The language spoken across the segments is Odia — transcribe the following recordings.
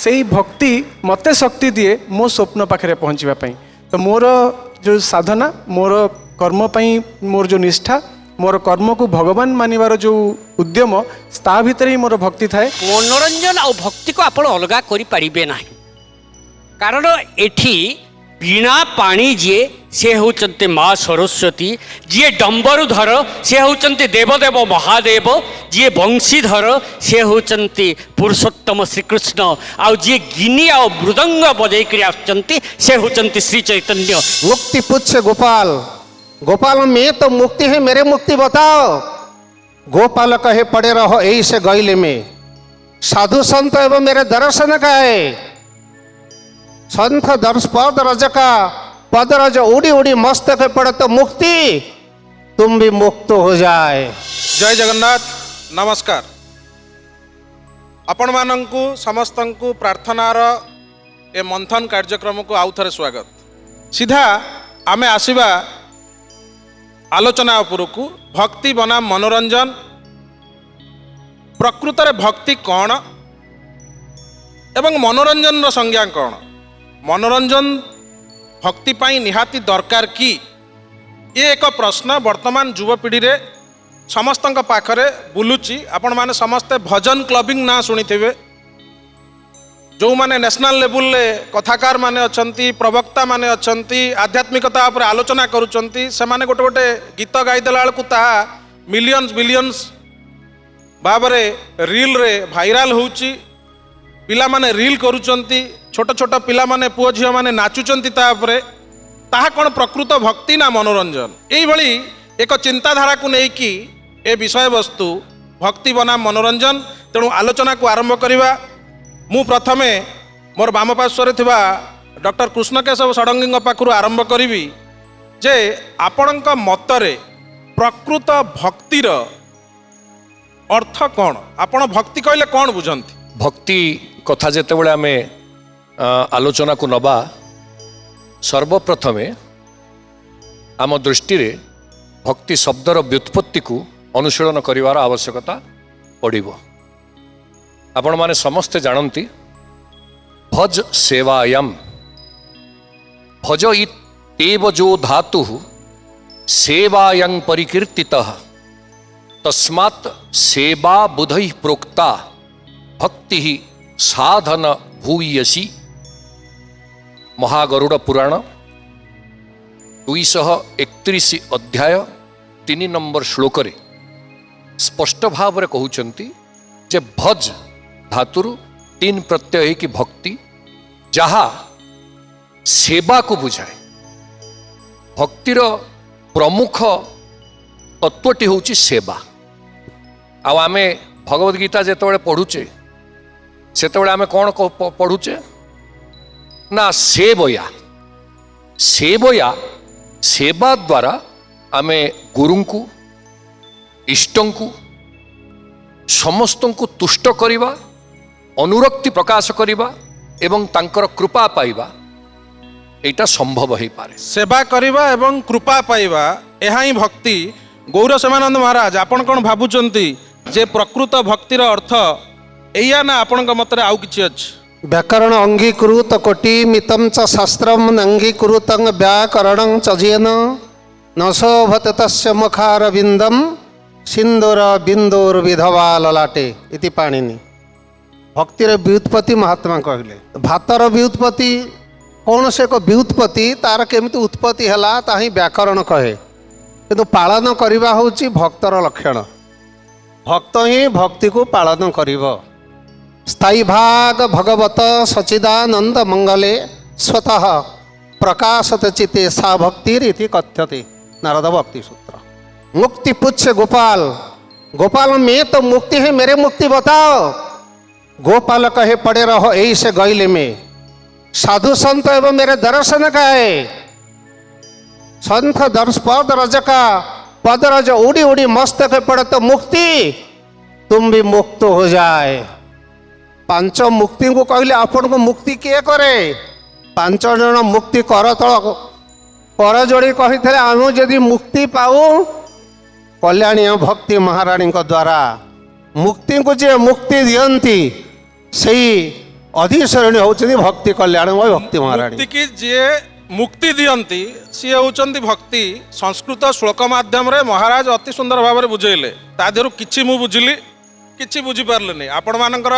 से ही भक्ति मते शक्ति दिए मो स्वप्न पाखे पहुँचापी। तो मोर जो साधना मोर कर्म पाई मोर जो निष्ठा मोर कर्म को भगवान मानिबार जो उद्यम ता भीतर ही मोर भक्ति थाए। मनोरंजन और भक्ति को आप अलग करें ना, कारण एठी बीणा पाणी जी से होचंते माँ सरस्वती, जी डंबरुधर से होचंते देवदेव महादेव, जी बंशीधर से होचंते पुरुषोत्तम श्रीकृष्ण, आउ जी गिनी आ मृदंग बजै कर आसचंती से होचंते श्री चैतन्य। मुक्ति पुच्छ गोपाल, गोपाल में तो मुक्ति है, मेरे मुक्ति बताओ। गोपाल कहे पड़े रहो यही से गैले में, साधु संत एवं मेरे दर्शन का है। संत दर्श पद रज का पद रज उड़ी उड़ी मस्तक पड़े तो मुक्ति तुम भी मुक्त हो जाए। जय जगन्नाथ। नमस्कार आपण मानंकु समस्तंकु प्रार्थनार ए मंथन कार्यक्रम को आउ थरे स्वागत। सीधा आमे आसीबा आलोचना उपरकू, भक्ति बनाम मनोरंजन। प्रकृत रे भक्ति कौन एवं मनोरंजन रो संज्ञा कौन? मनोरंजन भक्ति पाई निहाती दरकार कि ये एक प्रश्न वर्तमान युवपीढ़ी रे समस्तंक पाखरे बुलुची। आपण माने समस्ते भजन क्लबिंग ना शुणिथिबे, जो माने नेशनल लेवल ले कथाकार माने अछंती, प्रवक्ता माने अछंती, आध्यात्मिकता पर आलोचना करूचंती, से माने गोटे गोटे गीत गाई देला बेलकु ताहा मिलियंस बिलियंस भाबरे रील रे भाइराल होउची। पिला माने रील करूचंती, छोट छोट पिला माने पुओ झियो माने नाचुचंती ता उपरे। ताहा कोन प्रकृत भक्ति ना मनोरंजन? एई भली एक चिंताधारा को नहीं कि ए विषय वस्तु भक्ति बनाम मनोरंजन। तेणु आलोचना को आरंभ करिबा। मु प्रथमे मोर बाम पार्श्वर थिबा डॉक्टर कृष्णकेशव षडंगी पाखरु आरंभ करिबी जे आपणक मतरे प्रकृत भक्तिर अर्थ कौन? आपण भक्ति कहले कौन बुझंती? भक्ति कथा जेतेबेले आमे आलोचना को नबा, सर्वप्रथमे आम दृष्टि रे भक्ति शब्दर व्युत्पत्ति को अनुशीलन करिवार आवश्यकता पड़िबो। आपण माने समस्ते जानती भज सेवायम, भज इत्येव जो धातु सेवायं परिकीर्तितः, तस्मात् सेवा बुधैः प्रोक्ता भक्ति साधन भूयसी। महागरुड़ पुराण 231 अध्याय 3 नंबर श्लोक रे स्पष्ट भाव रे कहउचंती जे भज धातुरु 3 प्रत्यय कि भक्ति, जहा सेवा को बुझाए। भक्तिर प्रमुख तत्वटी होची सेवा। आ आमे भगवद गीता जेतेबेले पढ़ुचे सेतेबेले आमे कौन पढ़ुचे ना सेवया। सेवया सेवा द्वारा आमे गुरुंकु इष्टंकु समस्तंकु तुष्ट करिबा, अनुरक्ति प्रकाश करिबा एवं तांकर कृपा पाइबा, एटा संभव हो पारे। सेवा करिबा एवं कृपा पाइबा एहा ही भक्ति। गौर सेवानंद महाराज आपण कौन भाबुचंती जे प्रकृत भक्तिर अर्थ एया ना आपणक मतरे आउ किछि अछि? व्याकरण अंगीकृत कोटि मितम च शास्त्रम अंगीकृत व्याकरण चजेन न शोभत तस्य मुखारविंदम सिंदूर बिंदुर विधवा ललाटे इति पाणिनि। भक्तिर व्युत्पत्ति महात्मा कहले। भातर व्युत्पत्ति कौन से एक व्युत्पत्ति तार केमिति उत्पत्ति हला ताही व्याकरण कहे, किंतु पालन करिबा होची भक्तर लक्षण। भक्त ही भक्ति को पालन करिबो। स्थायी भाग भगवत सचिदानंद मंगले स्वतः प्रकाशत चिते सा भक्तिरिति कथ्यते। नारद भक्ति सूत्र। मुक्ति पुच्छ गोपाल, गोपाल में तो मुक्ति है, मेरे मुक्ति बताओ। गोपाल कहे पड़े रहो यही से गैले में, साधु संत एवं मेरे दर्शन का है। संत दर्श पद रज का पद रज उड़ी उड़ी मस्तक पड़े तो मुक्ति तुम भी मुक्त हो जाए। पांच मुक्ति को कहले आपण को मुक्ति किए करे? 5 जन मुक्ति कर तल कर जोड़ी कही थे आम जदि मुक्ति पाऊ कल्याणी भक्ति महाराणी द्वारा मुक्ति को जे मुक्ति दियंती सही ଅଧିଶ୍ୱରଣୀ ହେଉଛନ୍ତି ଭକ୍ତି କଲ୍ୟାଣମୟ ଭକ୍ତି ମହାରାଣୀ। ମୁକ୍ତି କି ଯିଏ ମୁକ୍ତି ଦିଅନ୍ତି ସିଏ ହେଉଛନ୍ତି ଭକ୍ତି। ସଂସ୍କୃତ ଶ୍ଳୋକ ମାଧ୍ୟମରେ ମହାରାଜ ଅତି ସୁନ୍ଦର ଭାବରେ ବୁଝେଇଲେ। ତା ଦେହରୁ କିଛି ମୁଁ ବୁଝିଲି, କିଛି ବୁଝିପାରିଲିନି। ଆପଣମାନଙ୍କର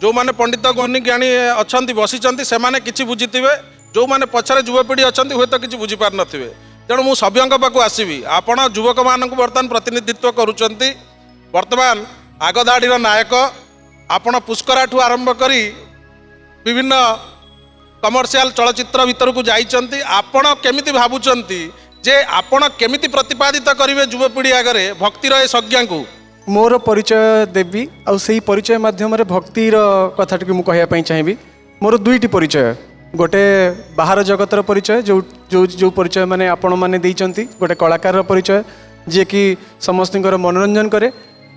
ଯେଉଁମାନେ ପଣ୍ଡିତ ଗୁଣୀ ଜ୍ଞାନୀ ଅଛନ୍ତି ବସିଛନ୍ତି ସେମାନେ କିଛି ବୁଝିଥିବେ, ଯେଉଁମାନେ ପଛରେ ଯୁବପିଢ଼ି ଅଛନ୍ତି ହୁଏତ କିଛି ବୁଝିପାରିନଥିବେ। ତେଣୁ ମୁଁ ସଭ୍ୟଙ୍କ ପାଖକୁ ଆସିବି। ଆପଣ ଯୁବକମାନଙ୍କୁ ବର୍ତ୍ତମାନ ପ୍ରତିନିଧିତ୍ୱ କରୁଛନ୍ତି। ବର୍ତ୍ତମାନ ଆଗଧାଡ଼ିର ନାୟକ ଆପଣ ପୁଷ୍କରାଠୁ ଆରମ୍ଭ କରି ବିଭିନ୍ନ କମର୍ସିଆଲ ଚଳଚ୍ଚିତ୍ର ଭିତରକୁ ଯାଇଛନ୍ତି। ଆପଣ କେମିତି ଭାବୁଛନ୍ତି ଯେ ଆପଣ କେମିତି ପ୍ରତିପାଦିତ କରିବେ ଯୁବପିଢ଼ି ଆଗରେ ଭକ୍ତିର ଏ ସଂଜ୍ଞାକୁ? ମୋର ପରିଚୟ ଦେବି ଆଉ ସେଇ ପରିଚୟ ମାଧ୍ୟମରେ ଭକ୍ତିର କଥାଟିକୁ ମୁଁ କହିବା ପାଇଁ ଚାହିଁବି। ମୋର ଦୁଇଟି ପରିଚୟ, ଗୋଟେ ବାହାର ଜଗତର ପରିଚୟ ଯେଉଁ ପରିଚୟ ମାନେ ଆପଣମାନେ ଦେଇଛନ୍ତି, ଗୋଟେ କଳାକାରର ପରିଚୟ ଯିଏକି ସମସ୍ତଙ୍କର ମନୋରଞ୍ଜନ କରେ,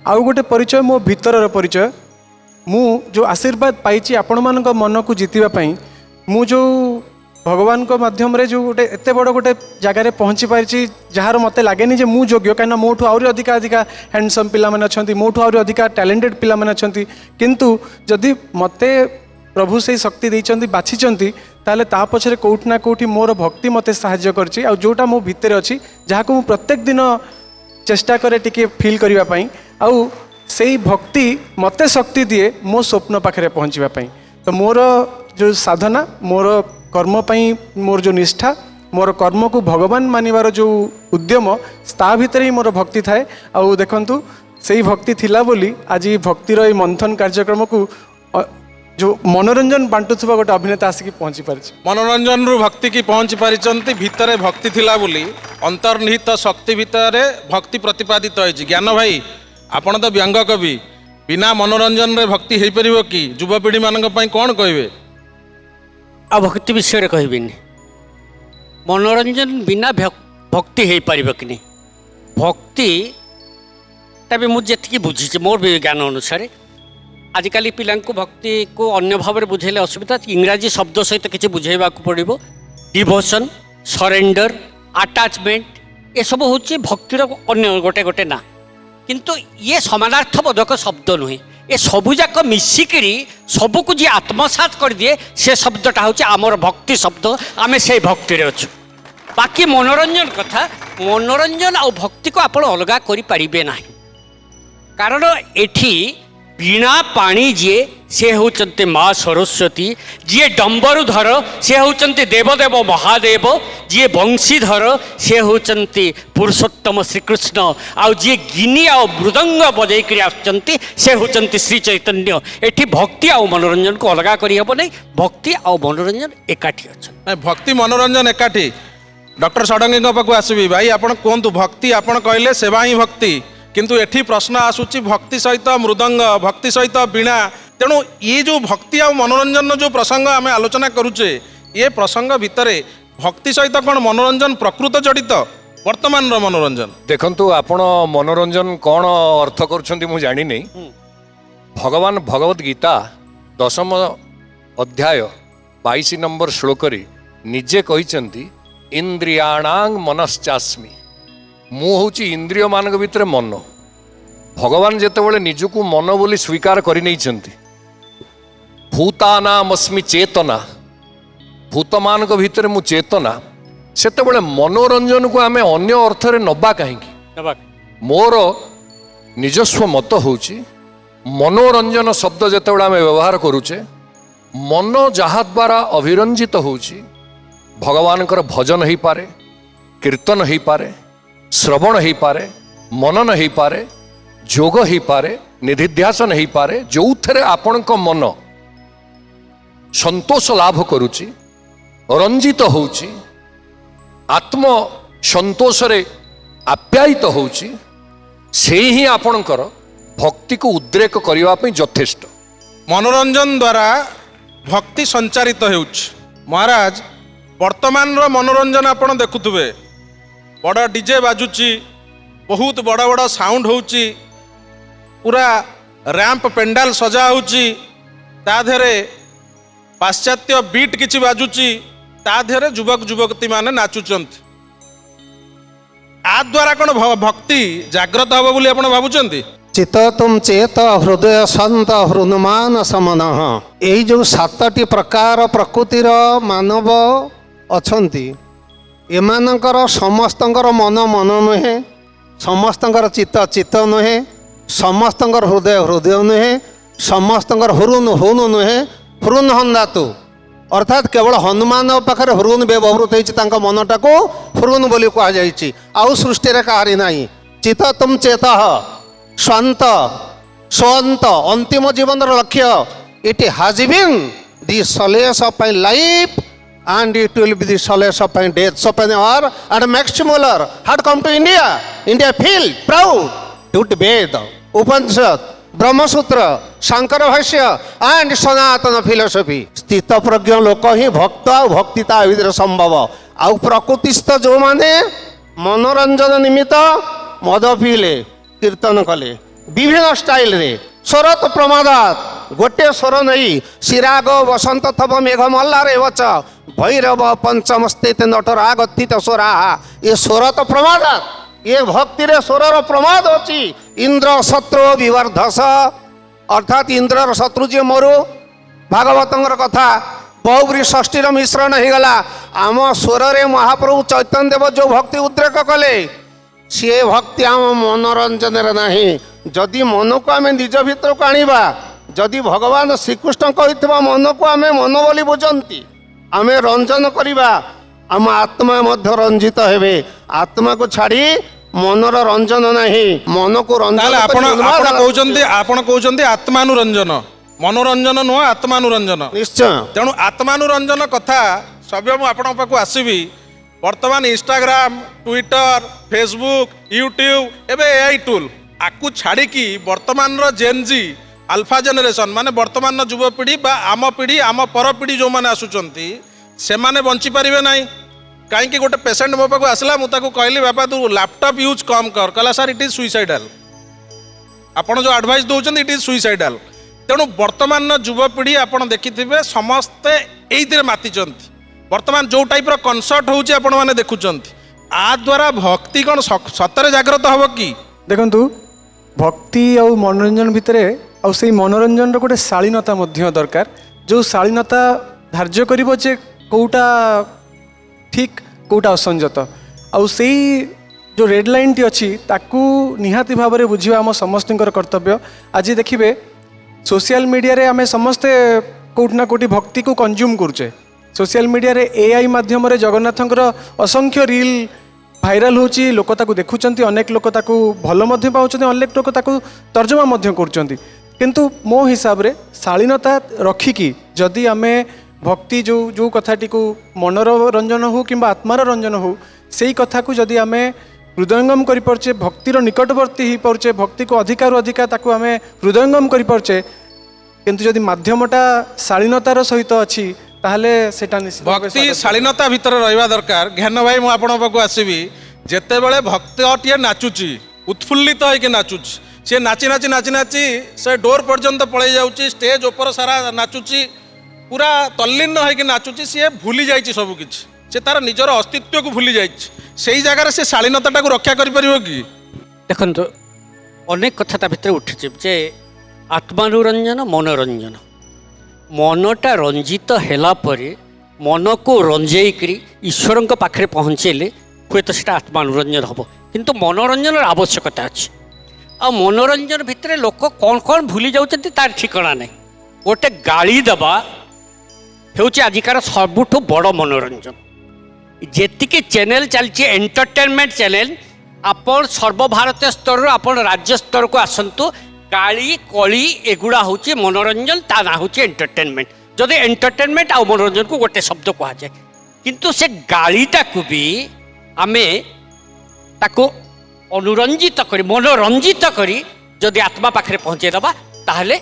ଆଉ ଗୋଟେ ପରିଚୟ ମୋ ଭିତରର ପରିଚୟ। ମୁଁ ଯେଉଁ ଆଶୀର୍ବାଦ ପାଇଛି ଆପଣମାନଙ୍କ ମନକୁ ଜିତିବା ପାଇଁ, ମୁଁ ଯେଉଁ ଭଗବାନଙ୍କ ମାଧ୍ୟମରେ ଯେଉଁ ଗୋଟେ ଏତେ ବଡ଼ ଗୋଟେ ଜାଗାରେ ପହଞ୍ଚି ପାରିଛି ଯାହାର ମୋତେ ଲାଗେନି ଯେ ମୁଁ ଯୋଗ୍ୟ, କାହିଁକିନା ମୋଠୁ ଆହୁରି ଅଧିକା ହ୍ୟାଣ୍ଡସମ୍ ପିଲାମାନେ ଅଛନ୍ତି, ମୋଠୁ ଆହୁରି ଅଧିକା ଟ୍ୟାଲେଣ୍ଟେଡ଼ ପିଲାମାନେ ଅଛନ୍ତି। କିନ୍ତୁ ଯଦି ମୋତେ ପ୍ରଭୁ ସେଇ ଶକ୍ତି ଦେଇଛନ୍ତି, ବାଛିଛନ୍ତି, ତାହେଲେ ତା ପଛରେ କେଉଁଠି ନା କେଉଁଠି ମୋର ଭକ୍ତି ମୋତେ ସାହାଯ୍ୟ କରିଛି। ଆଉ ଯେଉଁଟା ମୋ ଭିତରେ ଅଛି, ଯାହାକୁ ମୁଁ ପ୍ରତ୍ୟେକ ଦିନ ଚେଷ୍ଟା କରେ ଟିକେ ଫିଲ୍ କରିବା ପାଇଁ, ଆଉ ସେଇ ଭକ୍ତି ମୋତେ ଶକ୍ତି ଦିଏ ମୋ ସ୍ୱପ୍ନ ପାଖରେ ପହଞ୍ଚିବା ପାଇଁ। ତ ମୋର ଯେଉଁ ସାଧନା, ମୋର କର୍ମ ପାଇଁ ମୋର ଯେଉଁ ନିଷ୍ଠା, ମୋର କର୍ମକୁ ଭଗବାନ ମାନିବାର ଯେଉଁ ଉଦ୍ୟମ, ତା ଭିତରେ ହିଁ ମୋର ଭକ୍ତି ଥାଏ। ଆଉ ଦେଖନ୍ତୁ ସେଇ ଭକ୍ତି ଥିଲା ବୋଲି ଆଜି ଭକ୍ତିର ଏଇ ମନ୍ଥନ କାର୍ଯ୍ୟକ୍ରମକୁ ଯେଉଁ ମନୋରଞ୍ଜନ ବାଣ୍ଟୁଥିବା ଗୋଟେ ଅଭିନେତା ଆସିକି ପହଞ୍ଚି ପାରିଛି। ମନୋରଞ୍ଜନରୁ ଭକ୍ତି କି ପହଞ୍ଚି ପାରିଛନ୍ତି। ଭିତରେ ଭକ୍ତି ଥିଲା ବୋଲି ଅନ୍ତର୍ନିହିତ ଶକ୍ତି ଭିତରେ ଭକ୍ତି ପ୍ରତିପାଦିତ ହୋଇଛି। ଜ୍ଞାନ ଭାଇ, ଆପଣ ତ ବ୍ୟଙ୍ଗ କବି, ବିନା ମନୋରଞ୍ଜନରେ ଭକ୍ତି ହେଇପାରିବ କି? ଯୁବପିଢ଼ିମାନଙ୍କ ପାଇଁ କ'ଣ କହିବେ? ଆଉ ଭକ୍ତି ବିଷୟରେ କହିବିନି। ମନୋରଞ୍ଜନ ବିନା ଭକ୍ତି ହେଇପାରିବ କି ନାହିଁ? ଭକ୍ତିଟା ବି ମୁଁ ଯେତିକି ବୁଝିଛି ମୋର ବି ଜ୍ଞାନ ଅନୁସାରେ, ଆଜିକାଲି ପିଲାଙ୍କୁ ଭକ୍ତିକୁ ଅନ୍ୟ ଭାବରେ ବୁଝେଇଲେ ଅସୁବିଧା। ଇଂରାଜୀ ଶବ୍ଦ ସହିତ କିଛି ବୁଝେଇବାକୁ ପଡ଼ିବ। ଡିଭୋସନ୍, ସରେଣ୍ଡର, ଆଟାଚମେଣ୍ଟ, ଏସବୁ ହେଉଛି ଭକ୍ତିର ଅନ୍ୟ ଗୋଟେ ଗୋଟେ ନା। କିନ୍ତୁ ଇଏ ସମାନାର୍ଥବୋଧକ ଶବ୍ଦ ନୁହେଁ। ଏ ସବୁଯାକ ମିଶିକିରି ସବୁକୁ ଯିଏ ଆତ୍ମସାତ କରିଦିଏ, ସେ ଶବ୍ଦଟା ହେଉଛି ଆମର ଭକ୍ତି ଶବ୍ଦ। ଆମେ ସେଇ ଭକ୍ତିରେ ଅଛୁ। ବାକି ମନୋରଞ୍ଜନ କଥା, ମନୋରଞ୍ଜନ ଆଉ ଭକ୍ତିକୁ ଆପଣ ଅଲଗା କରିପାରିବେ ନାହିଁ। କାରଣ ଏଠି ବୀଣା ପାଣି ଯିଏ, ସେ ହେଉଛନ୍ତି ମା ସରସ୍ୱତୀ। ଯିଏ ଡମ୍ବରୁଧର, ସେ ହେଉଛନ୍ତି ଦେବଦେବ ମହାଦେବ। ଯିଏ ବଂଶୀଧର, ସେ ହେଉଛନ୍ତି ପୁରୁଷୋତ୍ତମ ଶ୍ରୀକୃଷ୍ଣ। ଆଉ ଯିଏ ଗିନି ଆଉ ମୃଦଙ୍ଗ ବଜେଇକରି ଆସୁଛନ୍ତି, ସେ ହେଉଛନ୍ତି ଶ୍ରୀ ଚୈତନ୍ୟ। ଏଠି ଭକ୍ତି ଆଉ ମନୋରଞ୍ଜନକୁ ଅଲଗା କରିହେବ ନାହିଁ। ଭକ୍ତି ଆଉ ମନୋରଞ୍ଜନ ଏକାଠି ଅଛନ୍ତି। ଭକ୍ତି ମନୋରଞ୍ଜନ ଏକାଠି। ଡକ୍ଟର ଷଡ଼ଙ୍ଗୀଙ୍କ ପାଖକୁ ଆସିବି। ଭାଇ ଆପଣ କୁହନ୍ତୁ, ଭକ୍ତି ଆପଣ କହିଲେ ସେବା ହିଁ ଭକ୍ତି, କିନ୍ତୁ ଏଠି ପ୍ରଶ୍ନ ଆସୁଛି ଭକ୍ତି ସହିତ ମୃଦଙ୍ଗ, ଭକ୍ତି ସହିତ ବୀଣା। ତେଣୁ ଇଏ ଯେଉଁ ଭକ୍ତି ଆଉ ମନୋରଞ୍ଜନର ଯେଉଁ ପ୍ରସଙ୍ଗ ଆମେ ଆଲୋଚନା କରୁଛେ, ଏ ପ୍ରସଙ୍ଗ ଭିତରେ ଭକ୍ତି ସହିତ କ'ଣ ମନୋରଞ୍ଜନ ପ୍ରକୃତ ଜଡ଼ିତ? ବର୍ତ୍ତମାନର ମନୋରଞ୍ଜନ ଦେଖନ୍ତୁ, ଆପଣ ମନୋରଞ୍ଜନ କ'ଣ ଅର୍ଥ କରୁଛନ୍ତି ମୁଁ ଜାଣିନି। ଭଗବାନ ଭଗବତ ଗୀତା 10ମ ଅଧ୍ୟାୟ 22 ନମ୍ବର ଶ୍ଳୋକରେ ନିଜେ କହିଛନ୍ତି, ଇନ୍ଦ୍ରିୟାଣାଂ ମନଶ୍ଚାସ୍ମି। ମୁଁ ହେଉଛି ଇନ୍ଦ୍ରିୟମାନଙ୍କ ଭିତରେ ମନ। ଭଗବାନ ଯେତେବେଳେ ନିଜକୁ ମନ ବୋଲି ସ୍ୱୀକାର କରିନେଇଛନ୍ତି, ଭୂତାନାମସ୍ମି ଚେତନା, ଭୂତମାନଙ୍କ ଭିତରେ ମୁଁ ଚେତନା, ସେତେବେଳେ ମନୋରଞ୍ଜନକୁ ଆମେ ଅନ୍ୟ ଅର୍ଥରେ ନେବା କାହିଁକି? ମୋର ନିଜସ୍ୱ ମତ ହେଉଛି, ମନୋରଞ୍ଜନ ଶବ୍ଦ ଯେତେବେଳେ ଆମେ ବ୍ୟବହାର କରୁଛେ, ମନ ଯାହାଦ୍ୱାରା ଅଭିରଞ୍ଜିତ ହେଉଛି, ଭଗବାନଙ୍କର ଭଜନ ହେଇପାରେ, କୀର୍ତ୍ତନ ହେଇପାରେ, ଶ୍ରବଣ ହେଇପାରେ, ମନନ ହେଇପାରେ, ଯୋଗ ହେଇପାରେ, ନିଧିଧ୍ୟାସନ ହେଇପାରେ, ଯେଉଁଥିରେ ଆପଣଙ୍କ ମନ ସନ୍ତୋଷ ଲାଭ କରୁଛି, ରଞ୍ଜିତ ହେଉଛି, ଆତ୍ମ ସନ୍ତୋଷରେ ଆପ୍ୟାୟିତ ହେଉଛି, ସେ ହିଁ ଆପଣଙ୍କର ଭକ୍ତିକୁ ଉଦ୍ରେକ କରିବା ପାଇଁ ଯଥେଷ୍ଟ। ମନୋରଞ୍ଜନ ଦ୍ୱାରା ଭକ୍ତି ସଞ୍ଚାରିତ ହେଉଛି। ମହାରାଜ, ବର୍ତ୍ତମାନର ମନୋରଞ୍ଜନ ଆପଣ ଦେଖୁଥିବେ, ବଡ଼ ଡିଜେ ବାଜୁଛି, ବହୁତ ବଡ଼ ବଡ଼ ସାଉଣ୍ଡ ହେଉଛି, ପୁରା ର୍ୟାମ୍ପ ପେଣ୍ଡାଲ ସଜା ହେଉଛି, ତା ଦେହରେ ପାଶ୍ଚାତ୍ୟ ବିଟ୍ କିଛି ବାଜୁଛି, ତା ଦେହରେ ଯୁବକ ଯୁବତୀମାନେ ନାଚୁଛନ୍ତି। ଆ ଦ୍ୱାରା କ'ଣ ଭକ୍ତି ଜାଗ୍ରତ ହେବ ବୋଲି ଆପଣ ଭାବୁଛନ୍ତି? ଚିତ ତୁମ ଚେତ ହୃଦୟ ସନ୍ତ ହୃନ୍ମାନ ସମନଃ। ଏଇ ଯେଉଁ 7ଟି ପ୍ରକାର ପ୍ରକୃତିର ମାନବ ଅଛନ୍ତି, ଏମାନଙ୍କର ସମସ୍ତଙ୍କର ମନ ମନ ନୁହେଁ, ସମସ୍ତଙ୍କର ଚିତ ନୁହେଁ, ସମସ୍ତଙ୍କର ହୃଦୟ ନୁହେଁ, ସମସ୍ତଙ୍କର ହୁରୁନ ନୁହେଁ, ହୃନ୍ ହନ୍ଦାତୁ ଅର୍ଥାତ୍ କେବଳ ହନୁମାନ ପାଖରେ ହୃନ୍ ବ୍ୟବହୃତ ହେଇଛି, ତାଙ୍କ ମନଟାକୁ ହୃନ୍ ବୋଲି କୁହାଯାଇଛି। ଆଉ ସୃଷ୍ଟିରେ କାହାରି ନାହିଁ। ଚିତ ତୁମ ଚେତ ସ୍ୱାନ୍ତ ଅନ୍ତିମ ଜୀବନର ଲକ୍ଷ୍ୟ। It has been the solace of my life and it will be the solace of my death. Schopenhauer and Max Muller had come to India feel proud to Ved, Upanishad, Brahmasutra, Shankara Bhashya and Sanatana philosophy. ସ୍ଥିତ ପ୍ରଜ୍ଞ ଲୋକ ହିଁ ଭକ୍ତ, ଆଉ ଭକ୍ତି ତା ଭିତରେ ସମ୍ଭବ। ଆଉ ପ୍ରକୃତିସ୍ଥ ଯେଉଁମାନେ ମନୋରଞ୍ଜନ ନିମିତ୍ତ ମଦ ପିଇଲେ, କୀର୍ତ୍ତନ କଲେ ବିଭିନ୍ନ ଷ୍ଟାଇଲରେ, ସ୍ୱରତ ପ୍ରମାଦାତ ଗୋଟିଏ ସ୍ୱର ନେଇ ଶ୍ରୀରାଗ ବସନ୍ତ ଥବ ମେଘ ମଲ୍ଲାରେ ବଚ ଭୈରବ ପଞ୍ଚମ ସ୍ଥିତ ନଟରାଗ ସ୍ଥିତ ସ୍ୱରା। ଏ ସ୍ୱର ତ ପ୍ରମାଦ, ଏ ଭକ୍ତିରେ ସ୍ୱରର ପ୍ରମାଦ ଅଛି। ଇନ୍ଦ୍ର ଶତ୍ରୁ ବିବର୍ଦ୍ଧସ ଅର୍ଥାତ୍ ଇନ୍ଦ୍ରର ଶତ୍ରୁ ଯିଏ ମରୁ, ଭାଗବତଙ୍କର କଥା ବହୁବ୍ରୀ ଷଷ୍ଠୀର ମିଶ୍ରଣ ହେଇଗଲା। ଆମ ସ୍ୱରରେ ମହାପ୍ରଭୁ ଚୈତନ୍ୟ ଦେବ ଯେଉଁ ଭକ୍ତି ଉଦ୍ରେକ କଲେ, ସିଏ ଭକ୍ତି ଆମ ମନୋରଞ୍ଜନରେ ନାହିଁ। ଯଦି ମନକୁ ଆମେ ନିଜ ଭିତରକୁ ଆଣିବା, ଯଦି ଭଗବାନ ଶ୍ରୀକୃଷ୍ଣ କହିଥିବା ମନକୁ ଆମେ ମନ ବୋଲି ବୁଝନ୍ତି, ଆମେ ରଞ୍ଜନ କରିବା, ଆମ ଆତ୍ମା ମଧ୍ୟ ରଞ୍ଜିତ ହେବେ। ଆତ୍ମାକୁ ଛାଡ଼ି ମନର ରଞ୍ଜନ ନାହିଁ, ମନକୁ ରଞ୍ଜନ ଆପଣ କହୁଛନ୍ତି ଆତ୍ମାନୁରଞ୍ଜନ, ମନୋରଞ୍ଜନ ନୁହଁ, ଆତ୍ମାନୁରଞ୍ଜନ। ନିଶ୍ଚୟ। ତେଣୁ ଆତ୍ମାନୁରଞ୍ଜନ କଥା ସଭ୍ୟ ମୁଁ ଆପଣଙ୍କ ପାଖକୁ ଆସିବି। ବର୍ତ୍ତମାନ ଇନଷ୍ଟାଗ୍ରାମ, ଟ୍ୱିଟର, ଫେସବୁକ୍, ୟୁଟ୍ୟୁବ, ଏବେ ଏଆଇ ଟୁଲ୍, ଆକୁ ଛାଡ଼ିକି ବର୍ତ୍ତମାନର ଜେନ୍ଜି ଆଲଫା ଜେନେରେସନ୍ ମାନେ ବର୍ତ୍ତମାନର ଯୁବପିଢ଼ି ବା ଆମ ପିଢ଼ି, ଆମ ପରପିଢ଼ି ଯେଉଁମାନେ ଆସୁଛନ୍ତି, ସେମାନେ ବଞ୍ଚିପାରିବେ ନାହିଁ। କାହିଁକି? ଗୋଟେ ପେସେଣ୍ଟ ମୋ ପାଖକୁ ଆସିଲା, ମୁଁ ତାକୁ କହିଲି ବାପା ତୁ ଲ୍ୟାପଟପ୍ ୟୁଜ୍ କମ୍ କର, କହିଲା ସାର୍ ଇଟ୍ ଇଜ୍ ସୁଇସାଇଡାଲ୍। ଆପଣ ଯେଉଁ ଆଡ଼ଭାଇସ୍ ଦେଉଛନ୍ତି ଇଟ୍ ଇଜ୍ ସୁଇସାଇଡାଲ୍। ତେଣୁ ବର୍ତ୍ତମାନର ଯୁବପିଢ଼ି ଆପଣ ଦେଖିଥିବେ ସମସ୍ତେ ଏଇଥିରେ ମାତିଛନ୍ତି। ବର୍ତ୍ତମାନ ଯେଉଁ ଟାଇପ୍ର କନସର୍ଟ ହେଉଛି ଆପଣମାନେ ଦେଖୁଛନ୍ତି, ଆ ଦ୍ୱାରା ଭକ୍ତି କ'ଣ ସତରେ ଜାଗ୍ରତ ହେବ କି? ଦେଖନ୍ତୁ, ଭକ୍ତି ଆଉ ମନୋରଞ୍ଜନ ଭିତରେ ଆଉ ସେଇ ମନୋରଞ୍ଜନର ଗୋଟେ ଶାଳୀନତା ମଧ୍ୟ ଦରକାର, ଯେଉଁ ଶାଳୀନତା ଧାର୍ଯ୍ୟ କରିବ ଯେ କେଉଁଟା ଠିକ୍ କେଉଁଟା ଅସଞ୍ଜତ। ଆଉ ସେଇ ଯେଉଁ ରେଡ୍ ଲାଇନ୍ଟି ଅଛି ତାକୁ ନିହାତି ଭାବରେ ବୁଝିବା ଆମ ସମସ୍ତଙ୍କର କର୍ତ୍ତବ୍ୟ। ଆଜି ଦେଖିବେ ସୋସିଆଲ ମିଡ଼ିଆରେ ଆମେ ସମସ୍ତେ କେଉଁଠି ନା କେଉଁଠି ଭକ୍ତିକୁ କନଜ୍ୟୁମ୍ କରୁଛେ। ସୋସିଆଲ ମିଡ଼ିଆରେ ଏଆଇ ମାଧ୍ୟମରେ ଜଗନ୍ନାଥଙ୍କର ଅସଂଖ୍ୟ ରିଲ୍ ଭାଇରାଲ ହେଉଛି, ଲୋକ ତାକୁ ଦେଖୁଛନ୍ତି, ଅନେକ ଲୋକ ତାକୁ ଭଲ ମଧ୍ୟ ପାଉଛନ୍ତି, ଅନେକ ଲୋକ ତାକୁ ତର୍ଜମା ମଧ୍ୟ କରୁଛନ୍ତି। କିନ୍ତୁ ମୋ ହିସାବରେ ଶାଳୀନତା ରଖିକି ଯଦି ଆମେ ଭକ୍ତି ଯେଉଁ କଥାଟିକୁ ମନର ରଞ୍ଜନ ହେଉ କିମ୍ବା ଆତ୍ମାର ରଞ୍ଜନ ହେଉ, ସେଇ କଥାକୁ ଯଦି ଆମେ ହୃଦୟଙ୍ଗମ କରିପାରୁଛେ, ଭକ୍ତିର ନିକଟବର୍ତ୍ତୀ ହେଇପାରୁଛେ, ଭକ୍ତିକୁ ଅଧିକାରୁ ଅଧିକା ତାକୁ ଆମେ ହୃଦୟଙ୍ଗମ କରିପାରୁଛେ, କିନ୍ତୁ ଯଦି ମାଧ୍ୟମଟା ଶାଳୀନତାର ସହିତ ଅଛି, ତାହେଲେ ସେଟା ନିଶ୍ଚିତ ଭକ୍ତି ଶାଳୀନତା ଭିତରେ ରହିବା ଦରକାର। ଜ୍ଞାନ ଭାଇ, ମୁଁ ଆପଣଙ୍କ ପାଖକୁ ଆସିବି। ଯେତେବେଳେ ଭକ୍ତଟିଏ ନାଚୁଛି, ଉତ୍ଫୁଲ୍ଲିତ ହେଇକି ନାଚୁଛି, ସେ ନାଚି ନାଚି ନାଚି ନାଚି ସେ ଡୋର ପର୍ଯ୍ୟନ୍ତ ପଳେଇ ଯାଉଛି, ଷ୍ଟେଜ୍ ଉପର ସାରା ନାଚୁଛି, ପୁରା ତଲ୍ଲୀନ ହେଇକି ନାଚୁଛି, ସିଏ ଭୁଲି ଯାଇଛି ସବୁକିଛି, ସେ ତାର ନିଜର ଅସ୍ତିତ୍ୱକୁ ଭୁଲି ଯାଇଛି। ସେଇ ଜାଗାରେ ସେ ଶାଳୀନତାଟାକୁ ରକ୍ଷା କରିପାରିବ କି? ଦେଖନ୍ତୁ, ଅନେକ କଥା ତା ଭିତରେ ଉଠିଛି ଯେ ଆତ୍ମାନୁରଞ୍ଜନ, ମନୋରଞ୍ଜନ। ମନଟା ରଞ୍ଜିତ ହେଲା ପରେ ମନକୁ ରଞ୍ଜେଇକରି ଈଶ୍ୱରଙ୍କ ପାଖରେ ପହଞ୍ଚେଇଲେ ହୁଏତ ସେଟା ଆତ୍ମାନୁରଞ୍ଜନ ହେବ। କିନ୍ତୁ ମନୋରଞ୍ଜନର ଆବଶ୍ୟକତା ଅଛି। ଆଉ ମନୋରଞ୍ଜନ ଭିତରେ ଲୋକ କ'ଣ କ'ଣ ଭୁଲି ଯାଉଛନ୍ତି ତାର ଠିକଣା ନାହିଁ। ଗୋଟେ ଗାଳି ଦେବା ହେଉଛି ଆଜିକାର ସବୁଠୁ ବଡ଼ ମନୋରଞ୍ଜନ। ଯେତିକି ଚ୍ୟାନେଲ୍ ଚାଲିଛି ଏଣ୍ଟରଟେନମେଣ୍ଟ ଚ୍ୟାନେଲ୍, ଆପଣ ସର୍ବଭାରତୀୟ ସ୍ତରରୁ ଆପଣ ରାଜ୍ୟ ସ୍ତରକୁ ଆସନ୍ତୁ, ଗାଳି କଳି ଏଗୁଡ଼ା ହେଉଛି ମନୋରଞ୍ଜନ, ତା ନାଁ ହେଉଛି ଏଣ୍ଟରଟେନମେଣ୍ଟ। ଯଦି ଏଣ୍ଟରଟେନମେଣ୍ଟ ଆଉ ମନୋରଞ୍ଜନକୁ ଗୋଟେ ଶବ୍ଦ କୁହାଯାଏ, କିନ୍ତୁ ସେ ଗାଳିଟାକୁ ବି ଆମେ ତାକୁ ଅନୁରଞ୍ଜିତ କରି, ମନୋରଞ୍ଜିତ କରି ଯଦି ଆତ୍ମା ପାଖରେ ପହଞ୍ଚାଇ ଦେବା, ତାହେଲେ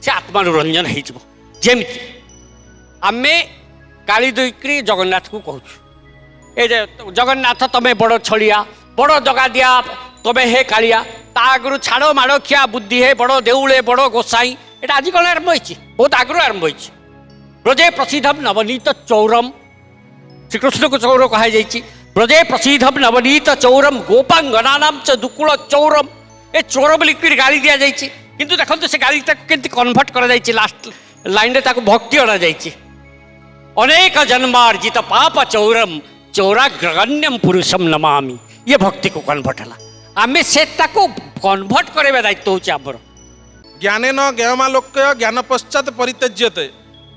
ସେ ଆତ୍ମାନୁରଞ୍ଜନ ହେଇଯିବ। ଯେମିତି ଆମେ ଗାଳି ଦେଇକରି ଜଗନ୍ନାଥକୁ କହୁଛୁ, ଏ ଯେ ଜଗନ୍ନାଥ ତମେ ବଡ଼ ଛଳିଆ, ବଡ଼ ଜଗାଦିଆ, ତମେ ହେ କାଳିଆ, ତା ଆଗରୁ ଛାଡ଼ ମାଡ଼ ଖିଆ ବୁଦ୍ଧି ହେ ବଡ଼ ଦେଉଳେ ବଡ଼ ଗୋସାଇଁ। এটা ଆଜି କ'ଣ ଆରମ୍ଭ ହେଇଛି? ବହୁତ ଆଗରୁ ଆରମ୍ଭ ହେଇଛି। ବ୍ରଜେ ପ୍ରସିଦ୍ଧମ୍ ନବନୀତ ଚୌରମ୍, ଶ୍ରୀକୃଷ୍ଣଙ୍କୁ ଚୌର କୁହାଯାଇଛି। ବ୍ରଜେ ପ୍ରସିଦ୍ଧମ୍ ନବନୀତ ଚୌରମ୍ ଗୋପାଙ୍ଗନାନାମ୍ ଚ ଦୁକୁଳ ଚୌରମ୍। ए चोर बोली गाली दिया जाइए किंतु देखो से गाली केमती कन्भर्ट करा जाइए लास्ट लाइन रे ताको भक्ति अणा जाइए अनेक जन्मार्जित पाप चौरम चौराग्रगण्यम पुरुषम नमामि ये भक्ति को कन्भर्ट है आमे से ताको कन्भर्ट करे दायित्व होची आमर ज्ञानेन ज्ञानमालोक्य ज्ञान पश्चात परित्यज्यते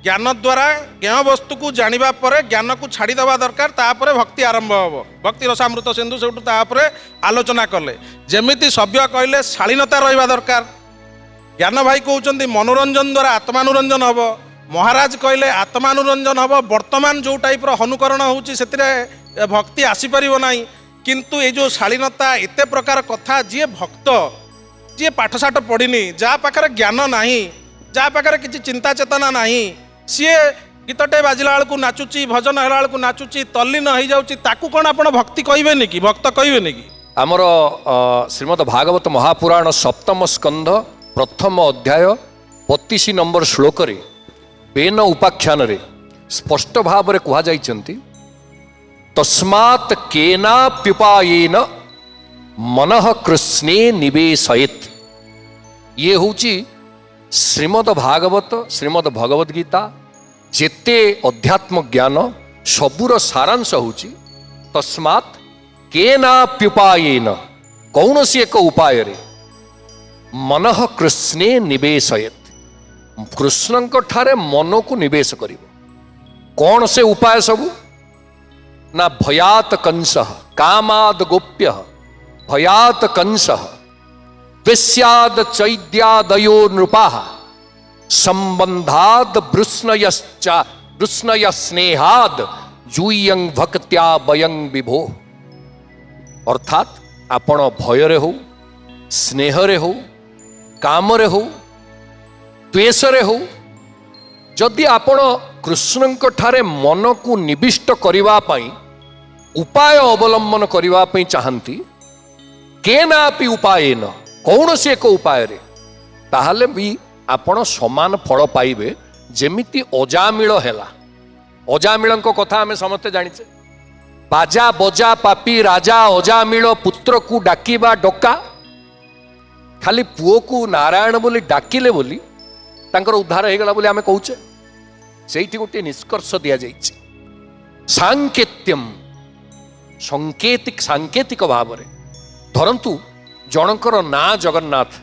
ज्ञान द्वारा ज्ञान वस्तु को जानिबा परे ज्ञान को छाड़ी देवा दरकार तापरे भक्ति आरंभ हबो भक्ति रसामृत सिंधु सेठू तापरे आलोचना कले जेमिति सभ्य कहले शालीनता रहिबा दरकार ज्ञान भाई कहउचंदी मनोरंजन द्वारा आत्मानुरंजन हबो महाराज कहले आत्मानुरंजन हबो वर्तमान जो टाइप रो अनुकरण होउची सेतिरे भक्ति आसी परिबो नाही किंतु ए जो शालीनता एते प्रकार कथा जे भक्त जे पाठशाठ पढ़िनी जा पाखरे ज्ञान नाही जा पाखरे किछि चिंता चेतना नाही सीए गीतटे बाजिला बेलू नाचुची भजन होला बेलू नाचुची तल्लीन हो जाऊँगी ताकू कौन आप भक्ति कहबेनि कि भक्त कहबेनि कि आमर श्रीमद भागवत महापुराण सप्तम स्कंध प्रथम अध्याय 32 नंबर श्लोक रे बेन उपाख्यान रे स्पष्ट भाव रे कहा जाइछंती तस्मात् केनाप्युपायेन मनः कृष्णे निवेशयेत् ये होची श्रीमद भागवत श्रीमद भगवद गीता जेते अध्यात्म ज्ञान सबुर सारांश होची तस्मात् केनाप्युपायेन कौनसी एक उपाय रे मनः कृष्णे निवेशयेत् कृष्णंक ठारे मन को निवेश करिवो कौन से उपाय सबु ना भयात कंसः कामाद गोप्य भयात कंसः विस्याद चैद्यादयो नृपाः संबंधाद वृष्णय स्नेहाद जूयं भक्त्या वयं विभो अर्थात आपण भय रे हो स्नेह रे हो काम रे हो द्वेष रे हो जदि आपण कृष्णंक ठारे मन को निविष्ट करिवा पई उपाय अवलंबन करिवा पई चाहंती केनापि उपायेन कौन से एक उपाय रे ताहले भी आपण समान फल पाइबे जेमिति अजामिल हैला अजामिल कथा आमे समस्ते जानिचे बाजा बजा पापी राजा अजामिल पुत्र को डाकिबा डका खाली पुओ को नारायण बोली डाकिले बोली तांकर उद्धार हो गला बोली आमे कहूचे सेठी गोटे निष्कर्ष दिया जाइछे सांकेत्यम सांकेतिक भाव रे धरंतु जनकर ना जगन्नाथ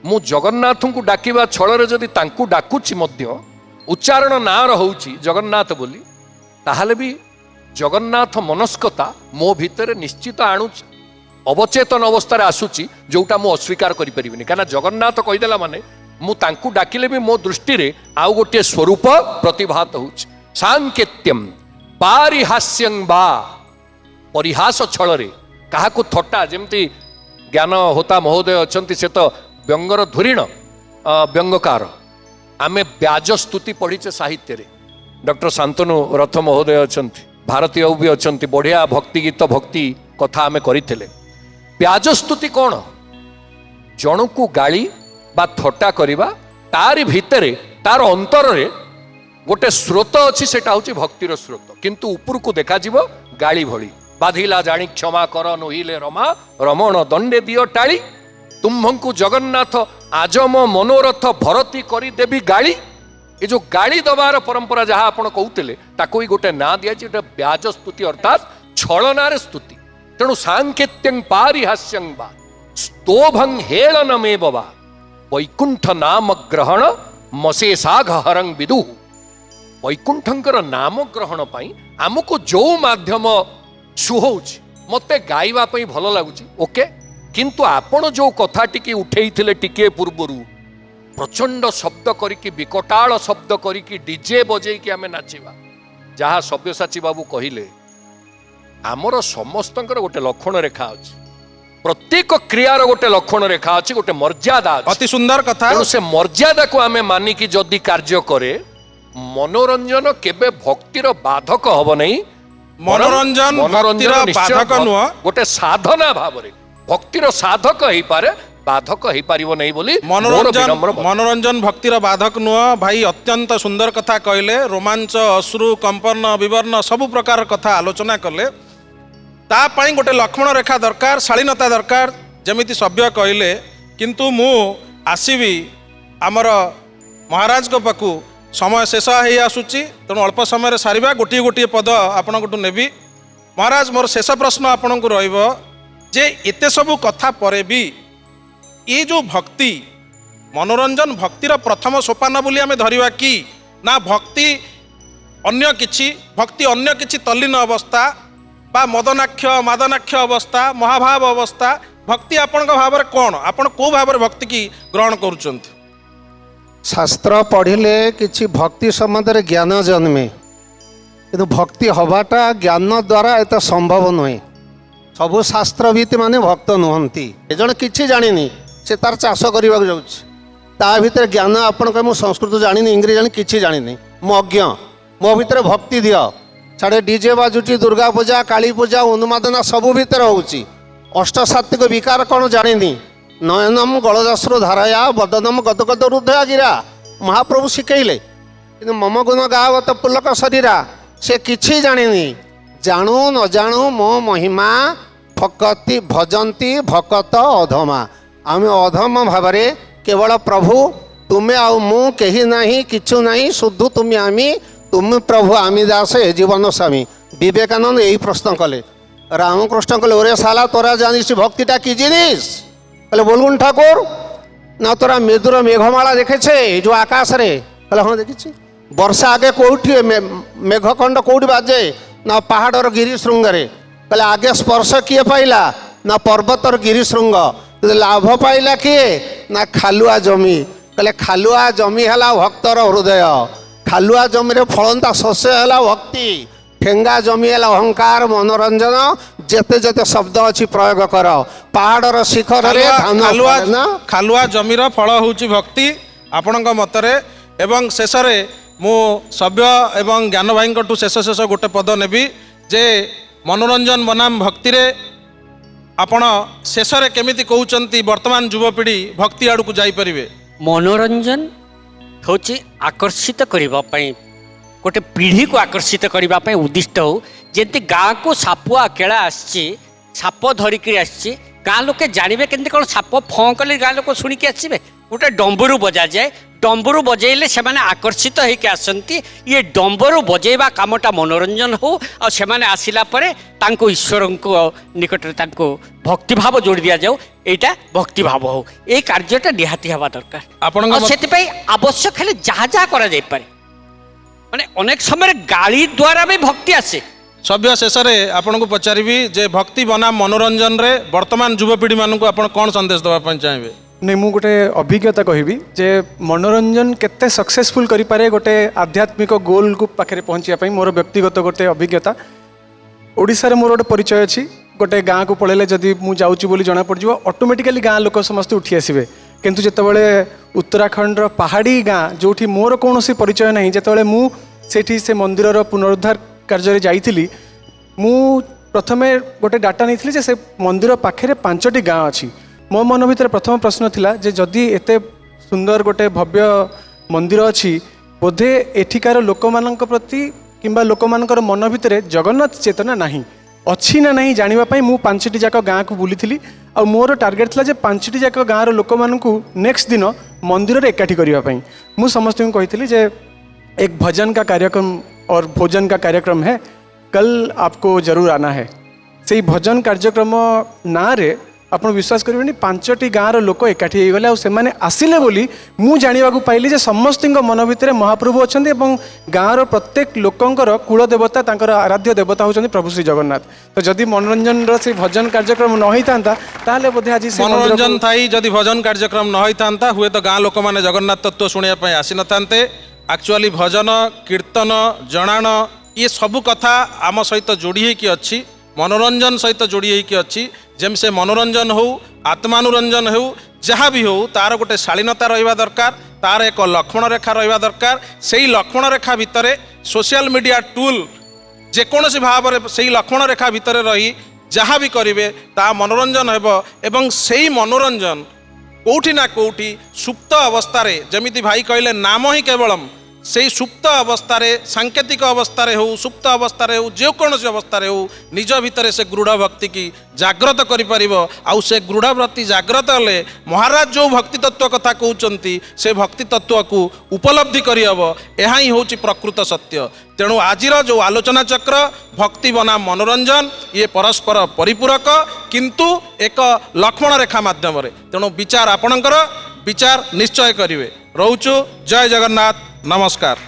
मु जगन्नाथ को डाकिबा छଳରେ जदि तांकु डाकुची मध्य उच्चारण ना रहउची जगन्नाथ बोली ताहले भी जगन्नाथ मनस्कता मो भितर निश्चित आणुची अवचेतन अवस्था आसूची जोटा मु अस्वीकार करि परिबिनी काना जगन्नाथ कहिदेला माने मु तांकु डाकिले भी मो दृष्टि रे आउ गोटे स्वरूप प्रतिभात होउची सांकेत्यम पारिहास्यं बा परिहास छଳରେ काहाकु थट्टा जेमती ज्ञान होता महोदय अछंती से तो व्यंगर धुरीण व्यंगकार आमे ब्याज स्तुति पढ़ीचे साहित्य रे डॉक्टर शांतनु रथ महोदय अछंती भारतीय भी अछंती बढ़िया भक्ति गीत भक्ति कथा आमे करिथिले ब्याज स्तुति कौन जन को गाली बा थट्टा करिबा तारि भितरे तार अंतर रे गोटे स्रोत अछि सेटा होछि भक्तिर स्रोत किंतु ऊपर को देखा जीव गाली भली बाधिला जानी क्षमा कर नहिले रमा रमण दंडे दियो टाली तुम्भंकु जगन्नाथ आजम मनोरथ भरती करी देवी गाली ये जो गाली दबार परंपरा जहाँ आपण कहते ताको ही गोटे ना दिया ब्याज स्तुति अर्थात छलनार स्तुति तेणु सांकेत्यं पारिहास्यं बा स्तोभं हेलनमेव वा वैकुंठ नाम ग्रहण मशेषाघ हरं विदु वैकुंठंकर नाम ग्रहण पाई आमको जो माध्यम सुहौची मते गाइबा पई भल लागुची ओके किंतु आपण जो कथा टिके उठेइथिले टिके पूर्वरु प्रचंड शब्द करिकी विकटाल शब्द करिकी डीजे बजेई कि आमे नाचिबा जहाँ सव्यसाची बाबू कहिले आमर समस्तंकर गोटे लक्षण रेखा अछि प्रत्येक क्रियार गोटे लक्षण रेखा अछि गोटे मर्यादा अछि अति सुंदर कथा से मर्यादा को आमे मानी कि जदि कार्य करे मनोरंजन केबे भक्तिर बाधक हब नहीं मनोरंजन भक्तिर बाधक नुह गोटे साधना भाव रे भक्तिर साधक हेई पारे बाधक हेई पारिबो नहीं बोली मनोरंजन भक्तिर बाधक नुह भाई अत्यंत सुंदर कथा कहले रोमांच अश्रु कंपन विवर्ण सब प्रकार कथा आलोचना कले ता पाई गोटे लक्ष्मण रेखा दरकार शालीनता दरकार ଯେମିତି ସଭ୍ୟ କହିଲେ, କିନ୍ତୁ ମୁଁ ଆସିବି ଆମର ମହାରାଜଙ୍କ ପାଖକୁ। ସମୟ ଶେଷ ହେଇ ଆସୁଛି, ତେଣୁ ଅଳ୍ପ ସମୟରେ ସାରିବା। ଗୋଟିଏ ଗୋଟିଏ ପଦ ଆପଣଙ୍କଠୁ ନେବି। ମହାରାଜ, ମୋର ଶେଷ ପ୍ରଶ୍ନ ଆପଣଙ୍କୁ ରହିବ ଯେ ଏତେ ସବୁ କଥା ପରେ ବି ଏ ଯେଉଁ ଭକ୍ତି, ମନୋରଞ୍ଜନ ଭକ୍ତିର ପ୍ରଥମ ସୋପାନ ବୋଲି ଆମେ ଧରିବା କି ନା ଭକ୍ତି ଅନ୍ୟ କିଛି ତଲ୍ଲୀନ ଅବସ୍ଥା ବା ମଦନାକ୍ଷ ମାଦନାକ୍ଷ ଅବସ୍ଥା, ମହାଭାବ ଅବସ୍ଥା? ଭକ୍ତି ଆପଣଙ୍କ ଭାବରେ କ'ଣ? ଆପଣ କେଉଁ ଭାବରେ ଭକ୍ତି କି ଗ୍ରହଣ କରୁଛନ୍ତି? ଶାସ୍ତ୍ର ପଢ଼ିଲେ କିଛି ଭକ୍ତି ସମ୍ବନ୍ଧରେ ଜ୍ଞାନ ଜନ୍ମେ, କିନ୍ତୁ ଭକ୍ତି ହେବାଟା ଜ୍ଞାନ ଦ୍ୱାରା ଏତେ ସମ୍ଭବ ନୁହେଁ। ସବୁ ଶାସ୍ତ୍ରବିତ୍ ମାନେ ଭକ୍ତ ନୁହନ୍ତି। ଏ ଜଣେ କିଛି ଜାଣିନି, ସେ ତାର ଚାଷ କରିବାକୁ ଯାଉଛି, ତା ଭିତରେ ଜ୍ଞାନ ଆପଣ କହିବେ ମୁଁ ସଂସ୍କୃତ ଜାଣିନି, ଇଂରେଜୀ ଜାଣିନି, କିଛି ଜାଣିନି, ମୁଁ ଅଜ୍ଞ, ମୋ ଭିତରେ ଭକ୍ତି ଦିଅ। ସାଡ଼େ ଡିଜେ ବାଜୁଛି, ଦୁର୍ଗା ପୂଜା, କାଳୀ ପୂଜା, ଉନ୍ମାଦନା ସବୁ ଭିତରେ ହେଉଛି। ଅଷ୍ଟସାତ୍ତ୍ୱିକ ବିକାର କ'ଣ ଜାଣିନି। ନୟନମ ଗଳଦାଶ୍ରୁ ଧାରାୟା ବଦନମ ଗଦଗଦ ହୃଦୟା ଗିରା, ମହାପ୍ରଭୁ ଶିଖେଇଲେ। କିନ୍ତୁ ମମ ଗୁଣ ଗାବତ ପୁଲକ ଶରୀରା, ସେ କିଛି ଜାଣିନି। ଜାଣୁ ନ ଜାଣୁ ମୋ ମହିମା ଭକତି ଭଜନ୍ତି ଭକତ ଅଧମା। ଆମେ ଅଧମ ଭାବରେ କେବଳ ପ୍ରଭୁ ତୁମେ ଆଉ ମୁଁ, କେହି ନାହିଁ কিছু ନାହିଁ, শুধু তুমি আমি, তুমি প্রভু আমি দাস এ জীবন স্বামী। বিবেকানন্দ এই প্রশ্ন কলে। রামকৃষ্ণ কলে ওরে শালা তোরা জানিস ভক্তিটা কি জিনিস? কলে বলুন ঠাকুর। না তোরা মেদুর মেঘমালা দেখেছে এই যে আকাশে? কলে হ্যাঁ দেখেছি। বর্ষা আগে কোটি মেঘখণ্ড কোটি বাজে? না পাহাড়র গিরি শৃঙ্গরে। কলে আগে স্পর্শ কিয়ে পাইলা? না পর্বতর গিরি শৃঙ্গ। লাভ পাইলা কিয়ে? না খালুয়া জমি। কলে খালুয়া জমি হেলা ভক্তর হৃদয়। খালুয়া জমিরে ফলন্তা শস্য হেলা ভক্তি। ঠেঙ্গা জমি হেলা অহংକାର ମନୋରଞ୍ଜନ। ଯେତେ ଯେତେ ଶବ୍ଦ ଅଛି ପ୍ରୟୋଗ କର। ପାହାଡ଼ର ଶିଖରରେ ଧାନ ଫଳେ ନା। ଖାଲୁଆ ଜମିର ଫଳ ହେଉଛି ଭକ୍ତି ଆପଣଙ୍କ ମତରେ। ଏବଂ ଶେଷରେ ମୁଁ ସଭ୍ୟ ଏବଂ ଜ୍ଞାନ ଭାଇଙ୍କଠୁ ଶେଷ ଗୋଟେ ପଦ ନେବି ଯେ ମନୋରଞ୍ଜନ ବନାମ ଭକ୍ତିରେ ଆପଣ ଶେଷରେ କେମିତି କହୁଛନ୍ତି ବର୍ତ୍ତମାନ ଯୁବପିଢ଼ି ଭକ୍ତି ଆଡ଼କୁ ଯାଇପାରିବେ? ମନୋରଞ୍ଜନ ହେଉଛି ଆକର୍ଷିତ କରିବା ପାଇଁ, ଗୋଟେ ପିଢ଼ିକୁ ଆକର୍ଷିତ କରିବା ପାଇଁ ଉଦ୍ଦିଷ୍ଟ ହଉ। ଯେମିତି ଗାଁକୁ ସାପୁଆ କେଳା ଆସିଛି, ସାପ ଧରିକିରି ଆସିଛି, ଗାଁ ଲୋକେ ଜାଣିବେ କେମିତି କ'ଣ ସାପ ଫଁ କଲେ ଗାଁ ଲୋକ ଶୁଣିକି ଆସିବେ। ଗୋଟେ ଡମ୍ବରୁ ବଜାଯାଏ, ଡମ୍ବରୁ ବଜେଇଲେ ସେମାନେ ଆକର୍ଷିତ ହେଇକି ଆସନ୍ତି। ଇଏ ଡମ୍ବରୁ ବଜେଇବା କାମଟା ମନୋରଞ୍ଜନ ହଉ, ଆଉ ସେମାନେ ଆସିଲା ପରେ ତାଙ୍କୁ ଈଶ୍ୱରଙ୍କ ନିକଟରେ ତାଙ୍କୁ ଭକ୍ତିଭାବ ଯୋଡ଼ି ଦିଆଯାଉ। ଏଇଟା ଭକ୍ତିଭାବ ହଉ, ଏଇ କାର୍ଯ୍ୟଟା ନିହାତି ହେବା ଦରକାର। ଆପଣଙ୍କ ସେଥିପାଇଁ ଆବଶ୍ୟକ ହେଲେ ଯାହା ଯାହା କରାଯାଇପାରେ। ମାନେ ଅନେକ ସମୟରେ ଗାଳି ଦ୍ୱାରା ବି ଭକ୍ତି ଆସେ। ସଭ୍ୟ ଶେଷରେ ଆପଣଙ୍କୁ ପଚାରିବି ଯେ ଭକ୍ତି ବନାମ ମନୋରଞ୍ଜନରେ ବର୍ତ୍ତମାନ ଯୁବପିଢ଼ିମାନଙ୍କୁ ଆପଣ କ'ଣ ସନ୍ଦେଶ ଦେବା ପାଇଁ ଚାହିଁବେ? ନାଇଁ, ମୁଁ ଗୋଟେ ଅଭିଜ୍ଞତା କହିବି ଯେ ମନୋରଞ୍ଜନ କେତେ ସକ୍ସେସଫୁଲ୍ କରିପାରେ ଗୋଟେ ଆଧ୍ୟାତ୍ମିକ ଗୋଲ୍କୁ ପାଖରେ ପହଞ୍ଚିବା ପାଇଁ। ମୋର ବ୍ୟକ୍ତିଗତ ଗୋଟେ ଅଭିଜ୍ଞତା। ଓଡ଼ିଶାରେ ମୋର ଗୋଟେ ପରିଚୟ ଅଛି। ଗୋଟେ ଗାଁକୁ ପଳେଇଲେ ଯଦି ମୁଁ ଯାଉଛି ବୋଲି ଜଣାପଡ଼ିଯିବ, ଅଟୋମେଟିକାଲି ଗାଁ ଲୋକ ସମସ୍ତେ ଉଠି ଆସିବେ। କିନ୍ତୁ ଯେତେବେଳେ ଉତ୍ତରାଖଣ୍ଡର ପାହାଡ଼ି ଗାଁ, ଯେଉଁଠି ମୋର କୌଣସି ପରିଚୟ ନାହିଁ, ଯେତେବେଳେ ମୁଁ ସେଇଠି ସେ ମନ୍ଦିରର ପୁନରୁଦ୍ଧାର କାର୍ଯ୍ୟରେ ଯାଇଥିଲି, ମୁଁ ପ୍ରଥମେ ଗୋଟେ ଡାଟା ନେଇଥିଲି ଯେ ସେ ମନ୍ଦିର ପାଖରେ 5ଟି ଗାଁ ଅଛି। ମୋ ମନ ଭିତରେ ପ୍ରଥମ ପ୍ରଶ୍ନ ଥିଲା ଯେ ଯଦି ଏତେ ସୁନ୍ଦର ଗୋଟେ ଭବ୍ୟ ମନ୍ଦିର ଅଛି, ବୋଧେ ଏଠିକାର ଲୋକମାନଙ୍କ ପ୍ରତି କିମ୍ବା ଲୋକମାନଙ୍କର ମନ ଭିତରେ ଜଗନ୍ନାଥ ଚେତନା ନାହିଁ। ଅଛି ନା ନାହିଁ ଜାଣିବା ପାଇଁ ମୁଁ 5ଟି ଯାକ ଗାଁକୁ ବୁଲିଥିଲି। ଆଉ ମୋର ଟାର୍ଗେଟ୍ ଥିଲା ଯେ 5ଟି ଯାକ ଗାଁର ଲୋକମାନଙ୍କୁ ନେକ୍ସଟ ଦିନ ମନ୍ଦିରରେ ଏକାଠି କରିବା ପାଇଁ। ମୁଁ ସମସ୍ତଙ୍କୁ କହିଥିଲି ଯେ एक भजन का कार्यक्रम और भोजन का कार्यक्रम है, कल आपको जरूर आना है। से भजन कार्यक्रम ना रे ଆପଣ ବିଶ୍ୱାସ କରିବେନି 5ଟି ଗାଁର ଲୋକ ଏକାଠି ହେଇଗଲେ। ଆଉ ସେମାନେ ଆସିଲେ ବୋଲି ମୁଁ ଜାଣିବାକୁ ପାଇଲି ଯେ ସମସ୍ତଙ୍କ ମନ ଭିତରେ ମହାପ୍ରଭୁ ଅଛନ୍ତି ଏବଂ ଗାଁର ପ୍ରତ୍ୟେକ ଲୋକଙ୍କର କୂଳ ଦେବତା, ତାଙ୍କର ଆରାଧ୍ୟ ଦେବତା ହେଉଛନ୍ତି ପ୍ରଭୁ ଶ୍ରୀ ଜଗନ୍ନାଥ। ତ ଯଦି ମନୋରଞ୍ଜନର ସେ ଭଜନ କାର୍ଯ୍ୟକ୍ରମ ନ ହେଇଥାନ୍ତା ତାହେଲେ ବୋଧେ ଆଜି ମନୋରଞ୍ଜନ ଥାଇ ଯଦି ଭଜନ କାର୍ଯ୍ୟକ୍ରମ ନ ହେଇଥାନ୍ତା ହୁଏତ ଗାଁ ଲୋକମାନେ ଜଗନ୍ନାଥ ତତ୍ତ୍ୱ ଶୁଣିବା ପାଇଁ ଆସିନଥାନ୍ତେ। ଆକ୍ଚୁଆଲି ଭଜନ, କୀର୍ତ୍ତନ, ଜଣାଣ ଇଏ ସବୁ କଥା ଆମ ସହିତ ଯୋଡ଼ି ହେଇକି ଅଛି, ମନୋରଞ୍ଜନ ସହିତ ଯୋଡ଼ି ହେଇକି ଅଛି। ଯେମିତି ସେ ମନୋରଞ୍ଜନ ହେଉ, ଆତ୍ମାନୁରଞ୍ଜନ ହେଉ, ଯାହା ବି ହେଉ, ତାର ଗୋଟେ ଶାଳୀନତା ରହିବା ଦରକାର, ତାର ଏକ ଲକ୍ଷ୍ମଣ ରେଖା ରହିବା ଦରକାର। ସେଇ ଲକ୍ଷ୍ମଣ ରେଖା ଭିତରେ ସୋସିଆଲ ମିଡ଼ିଆ ଟୁଲ୍ ଯେକୌଣସି ଭାବରେ ସେଇ ଲକ୍ଷ୍ମଣ ରେଖା ଭିତରେ ରହି ଯାହା ବି କରିବେ ତାହା ମନୋରଞ୍ଜନ ହେବ। ଏବଂ ସେଇ ମନୋରଞ୍ଜନ କେଉଁଠି ନା କେଉଁଠି ସୁପ୍ତ ଅବସ୍ଥାରେ, ଯେମିତି ଭାଇ କହିଲେ ନାମ ହିଁ କେବଳମ୍, सेई सुप्त अवस्था सांकेतिक अवस्था हो सुप्त अवस्था हो जेकोसी अवस्था हो निज भितर से दृढ़ भक्ति की जाग्रत आउ से दृढ़ भक्ति जाग्रत हेले महाराज जो भक्ति तत्व कथा कहते से भक्ति तत्व को उपलब्धि करहब यह ही हूँ प्रकृत सत्य। तेणु आज जो आलोचना चक्र भक्ति बनाम मनोरंजन ये परस्पर परिपूरक किंतु एक लक्ष्मण रेखा माध्यम तेणु विचार आपणकर विचार निश्चय करेंगे। रोचु जय जगन्नाथ नमस्कार।